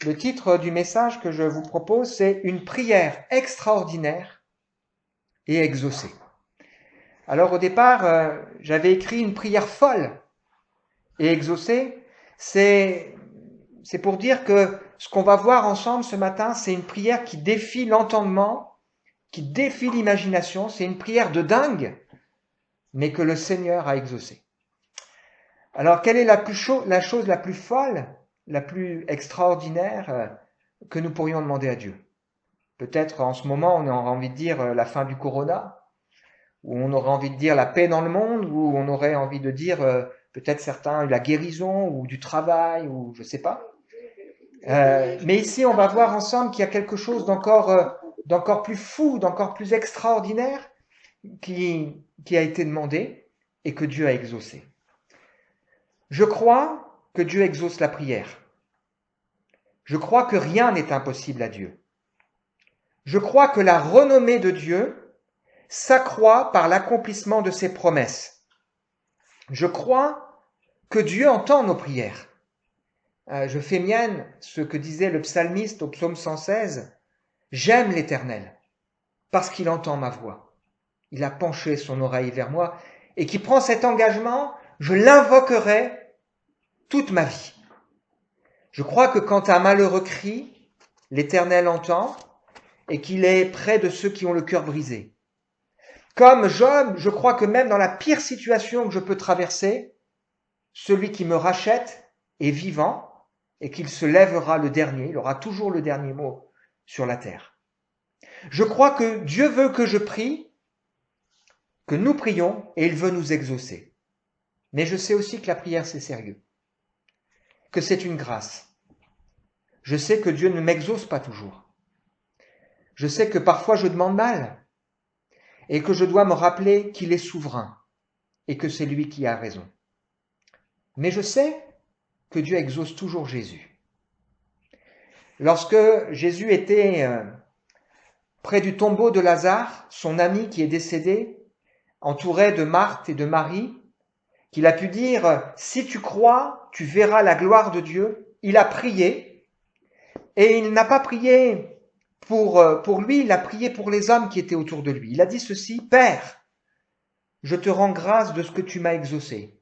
Le titre du message que je vous propose, c'est « Une prière extraordinaire et exaucée ». Alors au départ, j'avais écrit une prière folle et exaucée. C'est pour dire que ce qu'on va voir ensemble ce matin, c'est une prière qui défie l'entendement, qui défie l'imagination. C'est une prière de dingue, mais que le Seigneur a exaucée. Alors quelle est la chose la plus folle, la plus extraordinaire que nous pourrions demander à Dieu? Peut-être en ce moment, on aurait envie de dire la fin du corona, ou on aurait envie de dire la paix dans le monde, ou on aurait envie de dire peut-être certains la guérison, ou du travail, ou je sais pas. Mais ici, on va voir ensemble qu'il y a quelque chose d'encore plus fou, d'encore plus extraordinaire qui a été demandé et que Dieu a exaucé. Je crois que Dieu exauce la prière. Je crois que rien n'est impossible à Dieu. Je crois que la renommée de Dieu s'accroît par l'accomplissement de ses promesses. Je crois que Dieu entend nos prières. Je fais mienne ce que disait le psalmiste au psaume 116. J'aime l'Éternel parce qu'il entend ma voix. Il a penché son oreille vers moi et qui prend cet engagement, je l'invoquerai toute ma vie. Je crois que quand un malheureux crie, l'Éternel entend et qu'il est près de ceux qui ont le cœur brisé. Comme Job, je crois que même dans la pire situation que je peux traverser, celui qui me rachète est vivant et qu'il se lèvera le dernier, il aura toujours le dernier mot sur la terre. Je crois que Dieu veut que je prie, que nous prions et il veut nous exaucer. Mais je sais aussi que la prière c'est sérieux, que c'est une grâce. Je sais que Dieu ne m'exauce pas toujours. Je sais que parfois je demande mal et que je dois me rappeler qu'il est souverain et que c'est lui qui a raison. Mais je sais que Dieu exauce toujours Jésus. Lorsque Jésus était près du tombeau de Lazare, son ami qui est décédé, entouré de Marthe et de Marie, qu'il a pu dire « Si tu crois, tu verras la gloire de Dieu », il a prié, et il n'a pas prié pour lui, il a prié pour les hommes qui étaient autour de lui. Il a dit ceci, « Père, je te rends grâce de ce que tu m'as exaucé.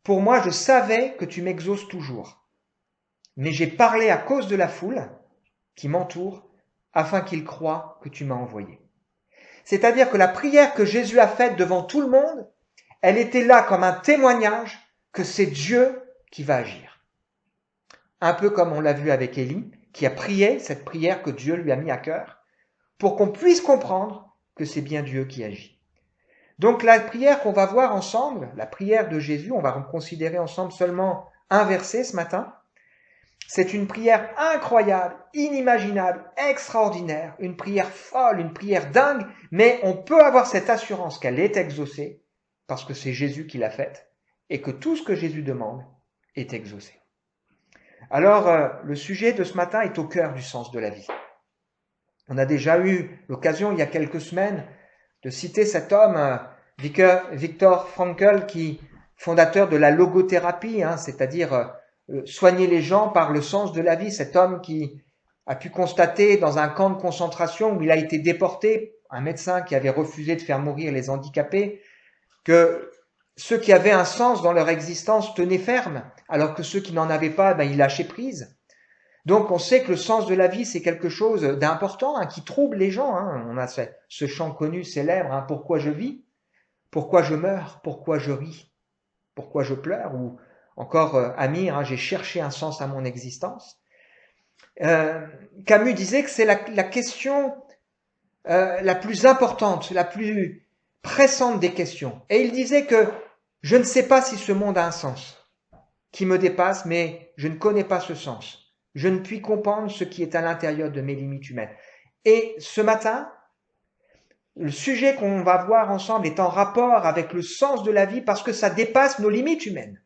Pour moi, je savais que tu m'exauces toujours, mais j'ai parlé à cause de la foule qui m'entoure, afin qu'ils croient que tu m'as envoyé. » C'est-à-dire que la prière que Jésus a faite devant tout le monde, elle était là comme un témoignage que c'est Dieu qui va agir. Un peu comme on l'a vu avec Élie, qui a prié cette prière que Dieu lui a mis à cœur, pour qu'on puisse comprendre que c'est bien Dieu qui agit. Donc la prière qu'on va voir ensemble, la prière de Jésus, on va considérer ensemble seulement un verset ce matin. C'est une prière incroyable, inimaginable, extraordinaire, une prière folle, une prière dingue, mais on peut avoir cette assurance qu'elle est exaucée parce que c'est Jésus qui l'a faite et que tout ce que Jésus demande est exaucé. Alors, le sujet de ce matin est au cœur du sens de la vie. On a déjà eu l'occasion, il y a quelques semaines, de citer cet homme, Viktor Frankl, fondateur de la logothérapie, c'est-à-dire soigner les gens par le sens de la vie. Cet homme qui a pu constater dans un camp de concentration où il a été déporté, un médecin qui avait refusé de faire mourir les handicapés, que ceux qui avaient un sens dans leur existence tenaient ferme, alors que ceux qui n'en avaient pas, ils lâchaient prise. Donc on sait que le sens de la vie, c'est quelque chose d'important, qui trouble les gens. On a ce chant connu, célèbre, pourquoi je vis, pourquoi je meurs, pourquoi je ris, pourquoi je pleure, ou encore Amir, j'ai cherché un sens à mon existence. Camus disait que c'est la question la plus importante, la plus pressante des questions. Et il disait que je ne sais pas si ce monde a un sens qui me dépasse, mais je ne connais pas ce sens. Je ne puis comprendre ce qui est à l'intérieur de mes limites humaines. Et ce matin, le sujet qu'on va voir ensemble est en rapport avec le sens de la vie parce que ça dépasse nos limites humaines.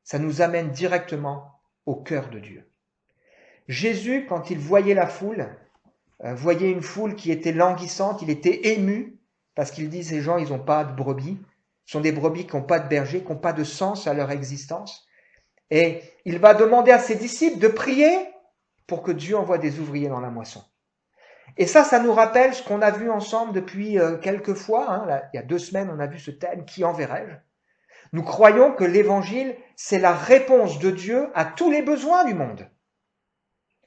Ça nous amène directement au cœur de Dieu. Jésus, quand il voyait la foule, voyait une foule qui était languissante, il était ému parce qu'il dit ces gens, ils n'ont pas de brebis, ce sont des brebis qui n'ont pas de berger, qui n'ont pas de sens à leur existence. Et il va demander à ses disciples de prier pour que Dieu envoie des ouvriers dans la moisson. Et ça nous rappelle ce qu'on a vu ensemble depuis quelques fois. Là, il y a 2 semaines, on a vu ce thème, qui enverrai-je ? Nous croyons que l'évangile, c'est la réponse de Dieu à tous les besoins du monde.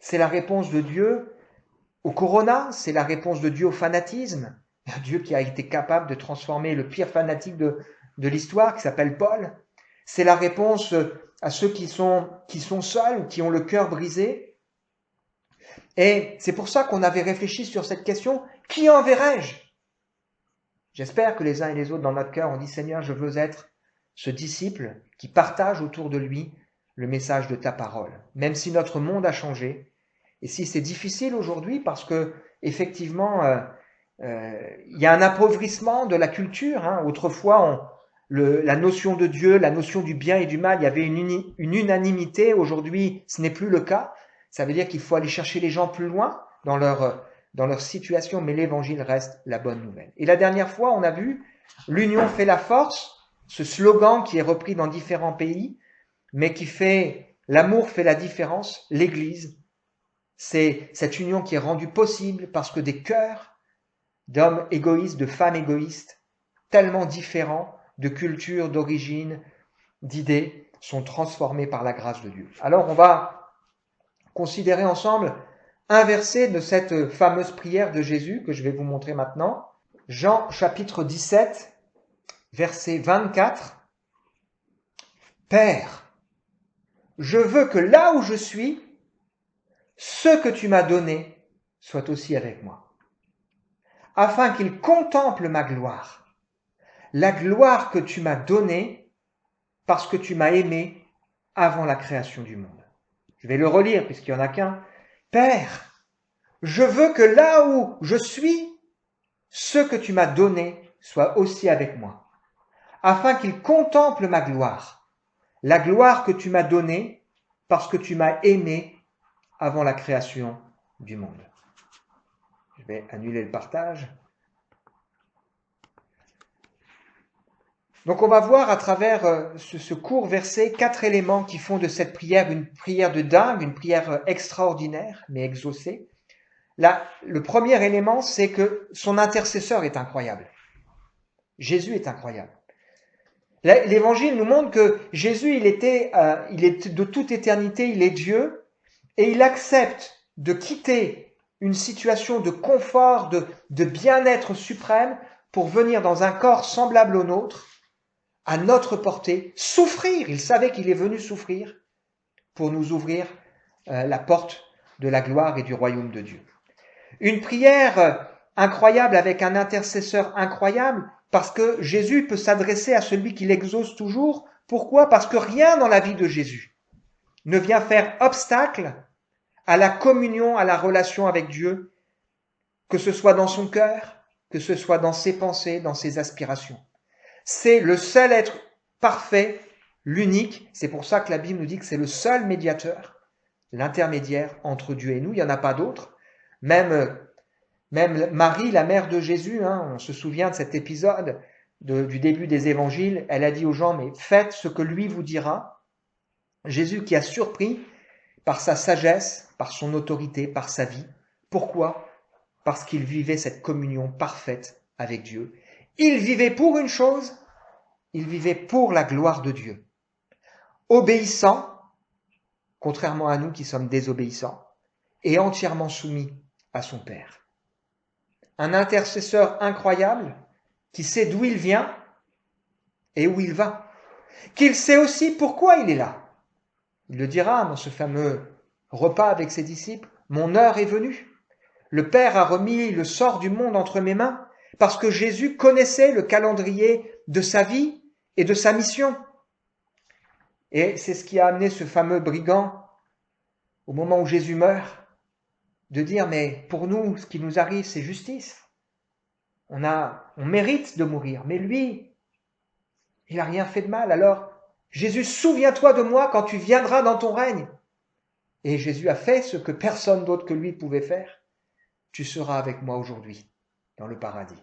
C'est la réponse de Dieu au corona, c'est la réponse de Dieu au fanatisme. Dieu qui a été capable de transformer le pire fanatique de l'histoire, qui s'appelle Paul. C'est la réponse à ceux qui sont seuls ou qui ont le cœur brisé. Et c'est pour ça qu'on avait réfléchi sur cette question, qui enverrai-je ? J'espère que les uns et les autres dans notre cœur ont dit, Seigneur, je veux être ce disciple qui partage autour de lui le message de ta parole. Même si notre monde a changé, et si c'est difficile aujourd'hui parce que effectivement il y a un appauvrissement de la culture. Autrefois, la notion de Dieu, la notion du bien et du mal, il y avait une unanimité. Aujourd'hui, ce n'est plus le cas. Ça veut dire qu'il faut aller chercher les gens plus loin dans leur situation, mais l'évangile reste la bonne nouvelle. Et la dernière fois, on a vu l'union fait la force, ce slogan qui est repris dans différents pays, mais qui fait l'amour fait la différence, l'Église. C'est cette union qui est rendue possible parce que des cœurs d'hommes égoïstes, de femmes égoïstes, tellement différents, de cultures, d'origines, d'idées, sont transformés par la grâce de Dieu. Alors on va considérer ensemble un verset de cette fameuse prière de Jésus que je vais vous montrer maintenant. Jean chapitre 17, verset 24. Père, je veux que là où je suis, ce que tu m'as donné soit aussi avec moi, afin qu'il contemple ma gloire, la gloire que tu m'as donnée parce que tu m'as aimé avant la création du monde. Je vais le relire puisqu'il n'y en a qu'un. Père, je veux que là où je suis, ce que tu m'as donné soit aussi avec moi, afin qu'il contemple ma gloire, la gloire que tu m'as donnée parce que tu m'as aimé avant la création du monde. Je vais annuler le partage. Donc on va voir à travers ce court verset 4 éléments qui font de cette prière une prière de dingue, une prière extraordinaire, mais exaucée. Là, le premier élément, c'est que son intercesseur est incroyable. Jésus est incroyable. L'Évangile nous montre que Jésus, il est de toute éternité, il est Dieu, et il accepte de quitter une situation de confort, de bien-être suprême, pour venir dans un corps semblable au nôtre, à notre portée, souffrir. Il savait qu'il est venu souffrir pour nous ouvrir la porte de la gloire et du royaume de Dieu. Une prière incroyable avec un intercesseur incroyable, parce que Jésus peut s'adresser à celui qui l'exauce toujours. Pourquoi ? Parce que rien dans la vie de Jésus ne vient faire obstacle à la communion, à la relation avec Dieu, que ce soit dans son cœur, que ce soit dans ses pensées, dans ses aspirations. C'est le seul être parfait, l'unique. C'est pour ça que la Bible nous dit que c'est le seul médiateur, l'intermédiaire entre Dieu et nous. Il n'y en a pas d'autre. Même Marie, la mère de Jésus, on se souvient de cet épisode du début des évangiles, elle a dit aux gens, mais faites ce que lui vous dira. Jésus qui a surpris par sa sagesse, par son autorité, par sa vie. Pourquoi ? Parce qu'il vivait cette communion parfaite avec Dieu. Il vivait pour une chose, il vivait pour la gloire de Dieu. Obéissant, contrairement à nous qui sommes désobéissants, et entièrement soumis à son Père. Un intercesseur incroyable qui sait d'où il vient et où il va. Qu'il sait aussi pourquoi il est là. Il le dira dans ce fameux repas avec ses disciples. Mon heure est venue. Le Père a remis le sort du monde entre mes mains parce que Jésus connaissait le calendrier de sa vie et de sa mission. Et c'est ce qui a amené ce fameux brigand, au moment où Jésus meurt, de dire, mais pour nous, ce qui nous arrive, c'est justice. On mérite de mourir, mais lui, il n'a rien fait de mal. Alors, Jésus, souviens-toi de moi quand tu viendras dans ton règne. Et Jésus a fait ce que personne d'autre que lui pouvait faire. Tu seras avec moi aujourd'hui dans le paradis.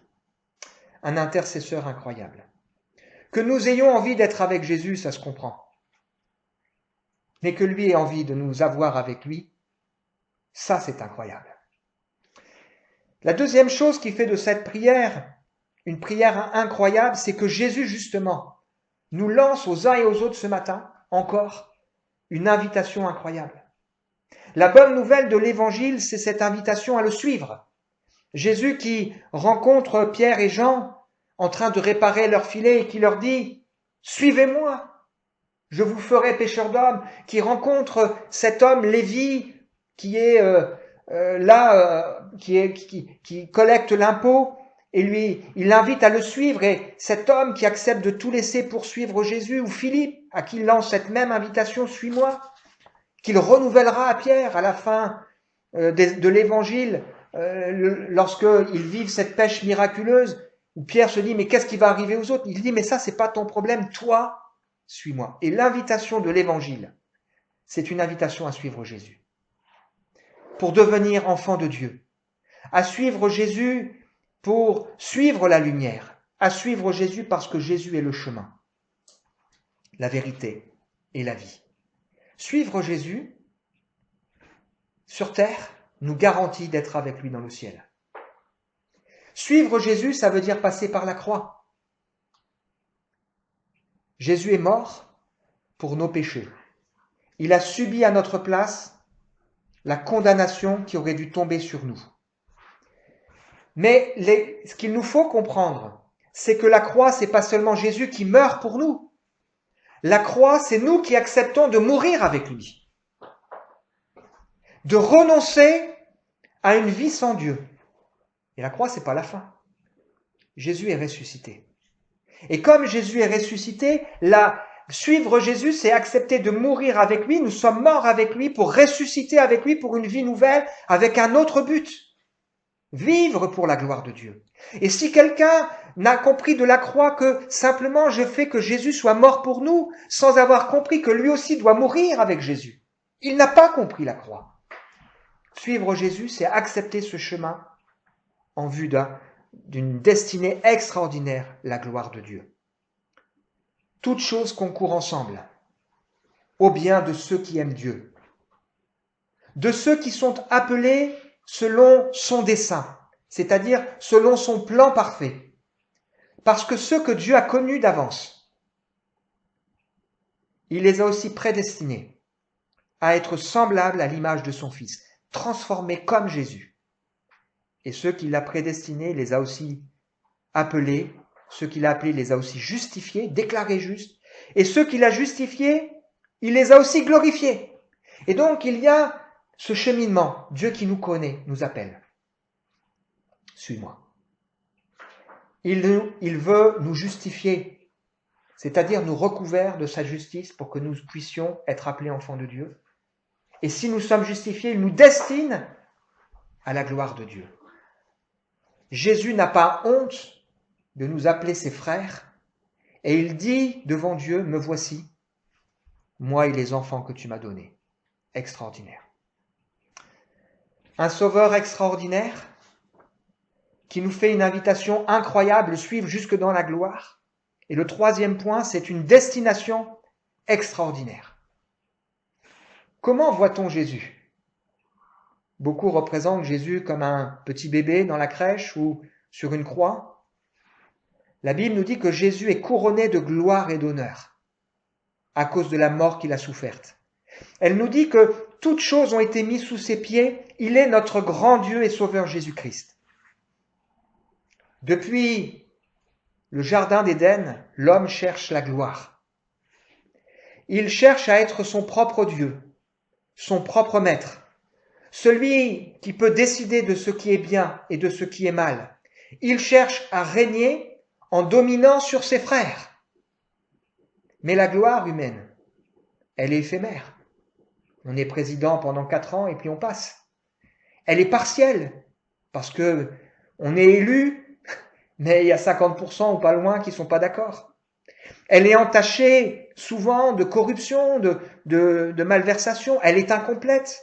Un intercesseur incroyable. Que nous ayons envie d'être avec Jésus, ça se comprend. mais que lui ait envie de nous avoir avec lui, ça c'est incroyable. La deuxième chose qui fait de cette prière une prière incroyable, c'est que Jésus justement nous lance aux uns et aux autres ce matin, encore, une invitation incroyable. La bonne nouvelle de l'évangile, c'est cette invitation à le suivre. Jésus qui rencontre Pierre et Jean en train de réparer leur filet et qui leur dit « Suivez-moi, je vous ferai pécheurs d'hommes », qui rencontre cet homme Lévi qui est qui collecte l'impôt et lui, il l'invite à le suivre, et cet homme qui accepte de tout laisser pour suivre Jésus, ou Philippe, à qui il lance cette même invitation « Suis-moi », qu'il renouvellera à Pierre à la fin de l'évangile, lorsqu'ils vivent cette pêche miraculeuse, où Pierre se dit « Mais qu'est-ce qui va arriver aux autres ?» Il dit « Mais ça, c'est pas ton problème, toi, suis-moi ». Et l'invitation de l'évangile, c'est une invitation à suivre Jésus, pour devenir enfant de Dieu, à suivre Jésus pour suivre la lumière, à suivre Jésus parce que Jésus est le chemin, la vérité et la vie. Suivre Jésus sur terre nous garantit d'être avec lui dans le ciel. Suivre Jésus, ça veut dire passer par la croix. Jésus est mort pour nos péchés. Il a subi à notre place la condamnation qui aurait dû tomber sur nous. Mais ce qu'il nous faut comprendre, c'est que la croix, c'est pas seulement Jésus qui meurt pour nous. La croix, c'est nous qui acceptons de mourir avec lui, de renoncer à une vie sans Dieu. Et la croix, c'est pas la fin. Jésus est ressuscité. Et comme Jésus est ressuscité, suivre Jésus, c'est accepter de mourir avec lui. Nous sommes morts avec lui pour ressusciter avec lui pour une vie nouvelle, avec un autre but. Vivre pour la gloire de Dieu. Et si quelqu'un n'a compris de la croix que simplement je fais que Jésus soit mort pour nous, sans avoir compris que lui aussi doit mourir avec Jésus, il n'a pas compris la croix. Suivre Jésus, c'est accepter ce chemin en vue d'une destinée extraordinaire, la gloire de Dieu. Toutes choses concourent ensemble au bien de ceux qui aiment Dieu, de ceux qui sont appelés selon son dessein, c'est-à-dire selon son plan parfait. Parce que ceux que Dieu a connus d'avance, il les a aussi prédestinés à être semblables à l'image de son Fils, transformés comme Jésus. Et ceux qu'il a prédestinés, il les a aussi appelés, ceux qu'il a appelés, il les a aussi justifiés, déclarés justes, et ceux qu'il a justifiés, il les a aussi glorifiés. Et donc il y a ce cheminement, Dieu qui nous connaît, nous appelle. Suis-moi. Il veut nous justifier, c'est-à-dire nous recouvrir de sa justice pour que nous puissions être appelés enfants de Dieu. Et si nous sommes justifiés, il nous destine à la gloire de Dieu. Jésus n'a pas honte de nous appeler ses frères, et il dit devant Dieu, me voici, moi et les enfants que tu m'as donnés. Extraordinaire. Un sauveur extraordinaire qui nous fait une invitation incroyable, suivre jusque dans la gloire. Et le troisième point, c'est une destination extraordinaire. Comment voit-on Jésus ? Beaucoup représentent Jésus comme un petit bébé dans la crèche ou sur une croix. La Bible nous dit que Jésus est couronné de gloire et d'honneur à cause de la mort qu'il a soufferte. Elle nous dit que toutes choses ont été mises sous ses pieds. Il est notre grand Dieu et Sauveur Jésus-Christ. Depuis le jardin d'Éden, l'homme cherche la gloire. Il cherche à être son propre Dieu, son propre maître, celui qui peut décider de ce qui est bien et de ce qui est mal. Il cherche à régner en dominant sur ses frères. Mais la gloire humaine, elle est éphémère. On est président pendant 4 ans et puis on passe. Elle est partielle parce que on est élu, mais il y a 50% ou pas loin qui ne sont pas d'accord. Elle est entachée souvent de corruption, de malversation. Elle est incomplète.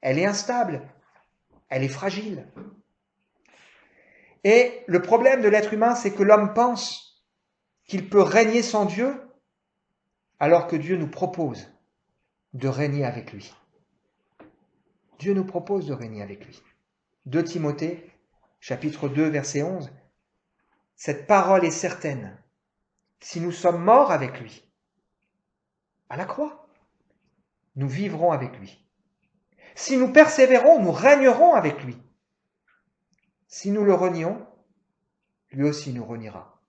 Elle est instable. Elle est fragile. Et le problème de l'être humain, c'est que l'homme pense qu'il peut régner sans Dieu, alors que Dieu nous propose de régner avec lui. Dieu nous propose de régner avec lui. 2 Timothée, chapitre 2, verset 11. Cette parole est certaine. Si nous sommes morts avec lui, à la croix, nous vivrons avec lui. Si nous persévérons, nous régnerons avec lui. Si nous le renions, lui aussi nous reniera.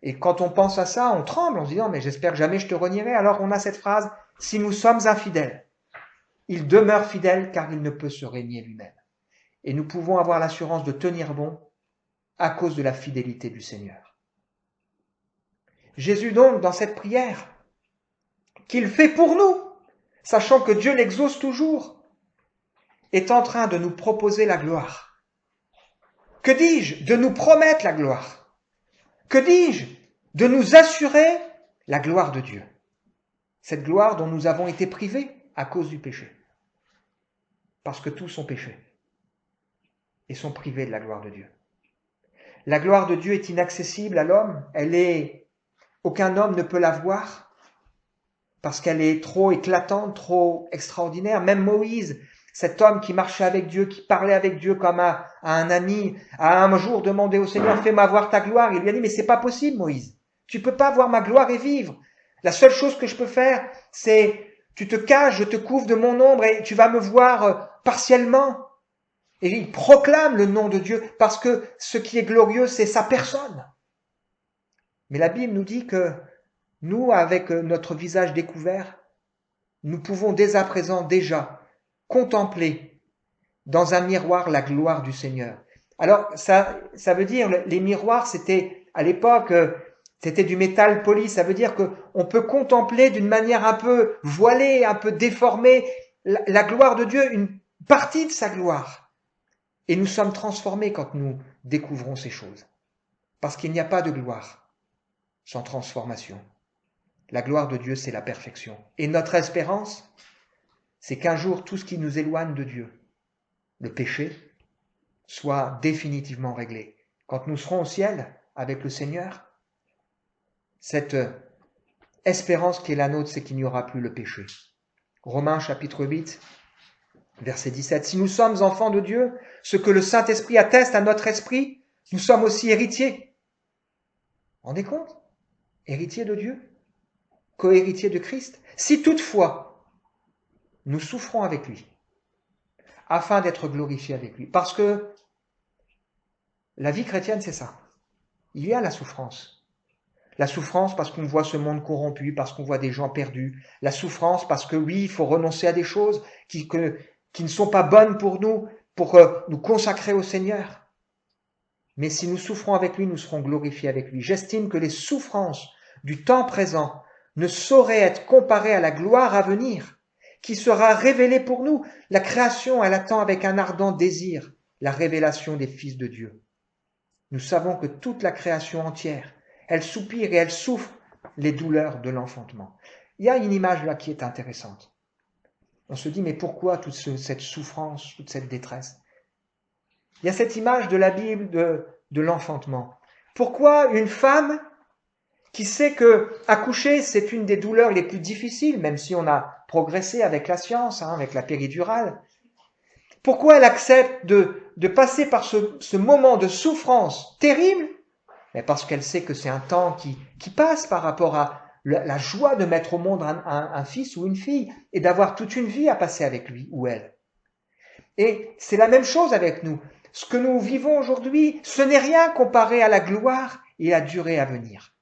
Et quand on pense à ça, on tremble en se disant, mais j'espère que jamais je te renierai. Alors on a cette phrase, si nous sommes infidèles, il demeure fidèle car il ne peut se régner lui-même. Et nous pouvons avoir l'assurance de tenir bon à cause de la fidélité du Seigneur. Jésus donc, dans cette prière qu'il fait pour nous, sachant que Dieu l'exauce toujours, est en train de nous proposer la gloire. Que dis-je? De nous promettre la gloire. Que dis-je? De nous assurer la gloire de Dieu. Cette gloire dont nous avons été privés à cause du péché. Parce que tous ont péché et sont privés de la gloire de Dieu. La gloire de Dieu est inaccessible à l'homme. Aucun homme ne peut la voir parce qu'elle est trop éclatante, trop extraordinaire. Même Moïse, cet homme qui marchait avec Dieu, qui parlait avec Dieu comme à un ami, a un jour demandé au Seigneur, fais-moi voir ta gloire. Il lui a dit, mais c'est pas possible, Moïse. Tu peux pas voir ma gloire et vivre. La seule chose que je peux faire, c'est, tu te caches, je te couvre de mon ombre et tu vas me voir partiellement. Et il proclame le nom de Dieu parce que ce qui est glorieux, c'est sa personne. Mais la Bible nous dit que nous, avec notre visage découvert, nous pouvons dès à présent déjà contempler dans un miroir la gloire du Seigneur. Alors, ça veut dire, les miroirs, c'était, à l'époque, c'était du métal poli. Ça veut dire qu'on peut contempler d'une manière un peu voilée, un peu déformée, la gloire de Dieu, une partie de sa gloire. Et nous sommes transformés quand nous découvrons ces choses. Parce qu'il n'y a pas de gloire sans transformation. La gloire de Dieu, c'est la perfection. Et notre espérance, c'est qu'un jour, tout ce qui nous éloigne de Dieu, le péché, soit définitivement réglé. Quand nous serons au ciel avec le Seigneur, cette espérance qui est la nôtre, c'est qu'il n'y aura plus le péché. Romains chapitre 8, verset 17. Si nous sommes enfants de Dieu, ce que le Saint-Esprit atteste à notre esprit, nous sommes aussi héritiers. Vous vous rendez compte? Héritiers de Dieu, co-héritiers de Christ. Si toutefois, nous souffrons avec lui, afin d'être glorifiés avec lui. Parce que la vie chrétienne, c'est ça. Il y a la souffrance. La souffrance parce qu'on voit ce monde corrompu, parce qu'on voit des gens perdus. La souffrance parce que oui, il faut renoncer à des choses qui ne sont pas bonnes pour nous nous consacrer au Seigneur. Mais si nous souffrons avec lui, nous serons glorifiés avec lui. J'estime que les souffrances du temps présent ne sauraient être comparées à la gloire à venir, qui sera révélée pour nous. La création, elle attend avec un ardent désir la révélation des fils de Dieu. Nous savons que toute la création entière, elle soupire et elle souffre les douleurs de l'enfantement. Il y a une image là qui est intéressante. On se dit, mais pourquoi toute cette souffrance, toute cette détresse? Il y a cette image de la Bible de l'enfantement. Pourquoi une femme qui sait que accoucher, c'est une des douleurs les plus difficiles, même si on a progressé avec la science, avec la péridurale, pourquoi elle accepte de passer par ce moment de souffrance terrible? Mais parce qu'elle sait que c'est un temps qui passe par rapport à la joie de mettre au monde un fils ou une fille et d'avoir toute une vie à passer avec lui ou elle. Et c'est la même chose avec nous. Ce que nous vivons aujourd'hui, ce n'est rien comparé à la gloire et à la durée à venir.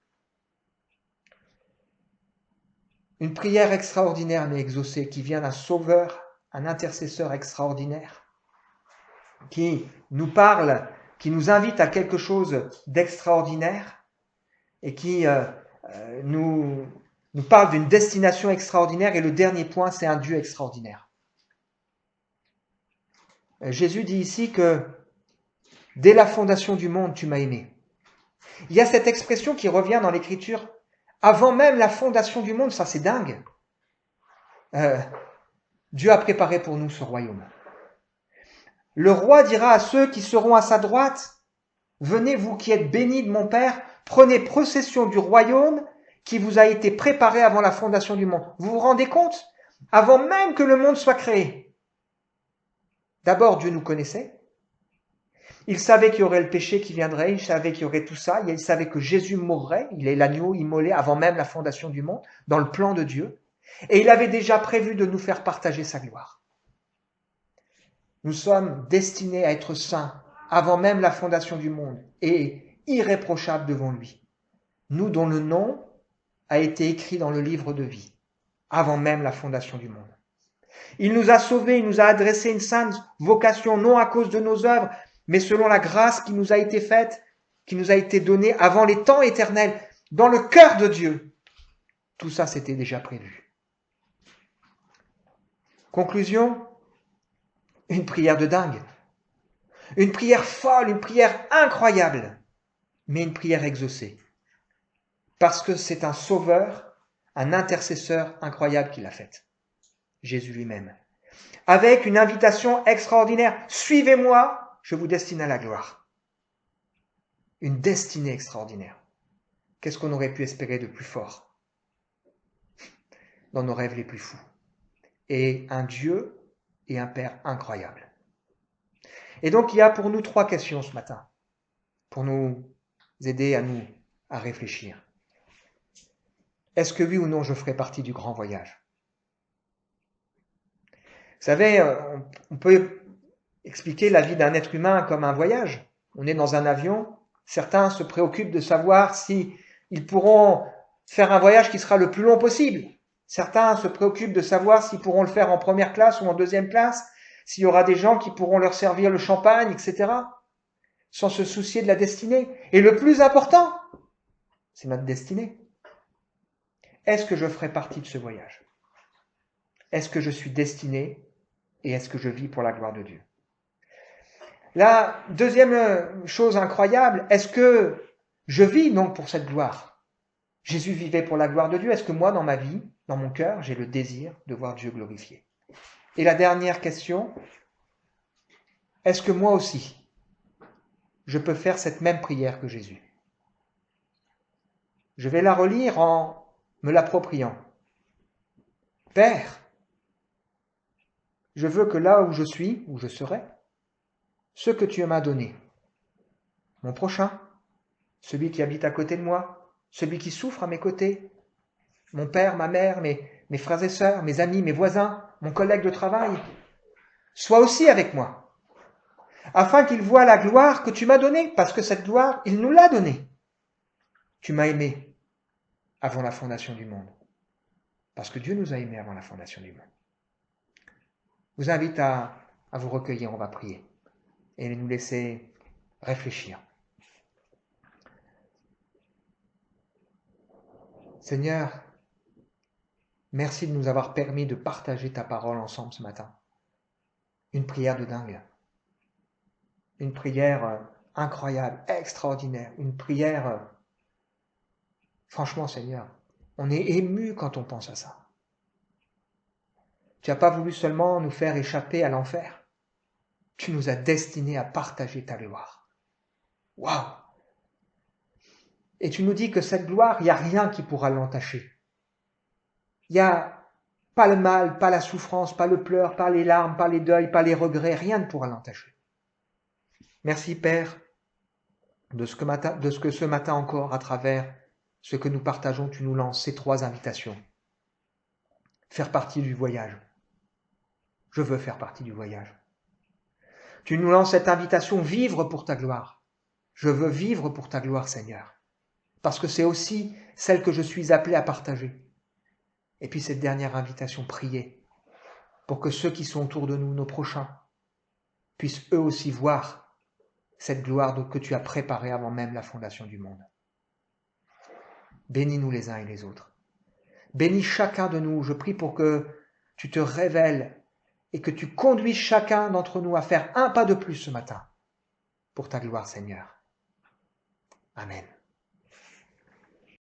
Une prière extraordinaire mais exaucée qui vient d'un sauveur, un intercesseur extraordinaire, qui nous parle, qui nous invite à quelque chose d'extraordinaire et qui nous parle d'une destination extraordinaire. Et le dernier point, c'est un Dieu extraordinaire. Jésus dit ici que dès la fondation du monde, tu m'as aimé. Il y a cette expression qui revient dans l'Écriture. Avant même la fondation du monde, ça c'est dingue. Dieu a préparé pour nous ce royaume. Le roi dira à ceux qui seront à sa droite, « Venez, vous qui êtes bénis de mon Père, prenez possession du royaume qui vous a été préparé avant la fondation du monde. » Vous vous rendez compte? avant même que le monde soit créé. D'abord, Dieu nous connaissait. Il savait qu'il y aurait le péché qui viendrait, il savait qu'il y aurait tout ça, il savait que Jésus mourrait, il est l'agneau immolé avant même la fondation du monde, dans le plan de Dieu, et il avait déjà prévu de nous faire partager sa gloire. Nous sommes destinés à être saints avant même la fondation du monde et irréprochables devant lui. Nous dont le nom a été écrit dans le livre de vie, avant même la fondation du monde. Il nous a sauvés, il nous a adressé une sainte vocation, non à cause de nos œuvres, mais selon la grâce qui nous a été faite, qui nous a été donnée avant les temps éternels, dans le cœur de Dieu. Tout ça, c'était déjà prévu. Conclusion, une prière de dingue. Une prière folle, une prière incroyable, mais une prière exaucée. Parce que c'est un sauveur, un intercesseur incroyable qui l'a faite. Jésus lui-même. Avec une invitation extraordinaire. Suivez-moi, je vous destine à la gloire. Une destinée extraordinaire. Qu'est-ce qu'on aurait pu espérer de plus fort dans nos rêves les plus fous? Et un Dieu et un Père incroyable. Et donc il y a pour nous 3 questions ce matin, pour nous aider à réfléchir. Est-ce que oui ou non je ferai partie du grand voyage? Vous savez, on peut expliquer la vie d'un être humain comme un voyage. On est dans un avion, certains se préoccupent de savoir si ils pourront faire un voyage qui sera le plus long possible. Certains se préoccupent de savoir s'ils pourront le faire en première classe ou en deuxième classe, s'il y aura des gens qui pourront leur servir le champagne, etc., sans se soucier de la destinée. Et le plus important, c'est notre destinée. Est-ce que je ferai partie de ce voyage? Est-ce que je suis destiné et est-ce que je vis pour la gloire de Dieu? La deuxième chose incroyable, est-ce que je vis donc pour cette gloire? Jésus vivait pour la gloire de Dieu. Est-ce que moi, dans ma vie, dans mon cœur, j'ai le désir de voir Dieu glorifié? Et la dernière question, est-ce que moi aussi, je peux faire cette même prière que Jésus? Je vais la relire en me l'appropriant. Père, je veux que là où je suis, où je serai, ce que tu m'as donné, mon prochain, celui qui habite à côté de moi, celui qui souffre à mes côtés, mon père, ma mère, mes frères et sœurs, mes amis, mes voisins, mon collègue de travail, sois aussi avec moi, afin qu'il voie la gloire que tu m'as donnée, parce que cette gloire, il nous l'a donnée. Tu m'as aimé avant la fondation du monde, parce que Dieu nous a aimés avant la fondation du monde. Je vous invite à vous recueillir, on va prier, et nous laisser réfléchir. Seigneur, merci de nous avoir permis de partager ta parole ensemble ce matin. Une prière de dingue. Une prière incroyable, extraordinaire. Une prière, franchement Seigneur, on est ému quand on pense à ça. Tu n'as pas voulu seulement nous faire échapper à l'enfer. Tu nous as destinés à partager ta gloire. Waouh! Et tu nous dis que cette gloire, il n'y a rien qui pourra l'entacher. Il n'y a pas le mal, pas la souffrance, pas le pleur, pas les larmes, pas les deuils, pas les regrets, rien ne pourra l'entacher. Merci Père de ce que ce matin encore, à travers ce que nous partageons, tu nous lances ces 3 invitations. Faire partie du voyage. Je veux faire partie du voyage. Tu nous lances cette invitation, vivre pour ta gloire. Je veux vivre pour ta gloire, Seigneur. Parce que c'est aussi celle que je suis appelé à partager. Et puis cette dernière invitation, prier. Pour que ceux qui sont autour de nous, nos prochains, puissent eux aussi voir cette gloire que tu as préparée avant même la fondation du monde. Bénis-nous les uns et les autres. Bénis chacun de nous. Je prie pour que tu te révèles et que tu conduises chacun d'entre nous à faire un pas de plus ce matin pour ta gloire, Seigneur. Amen.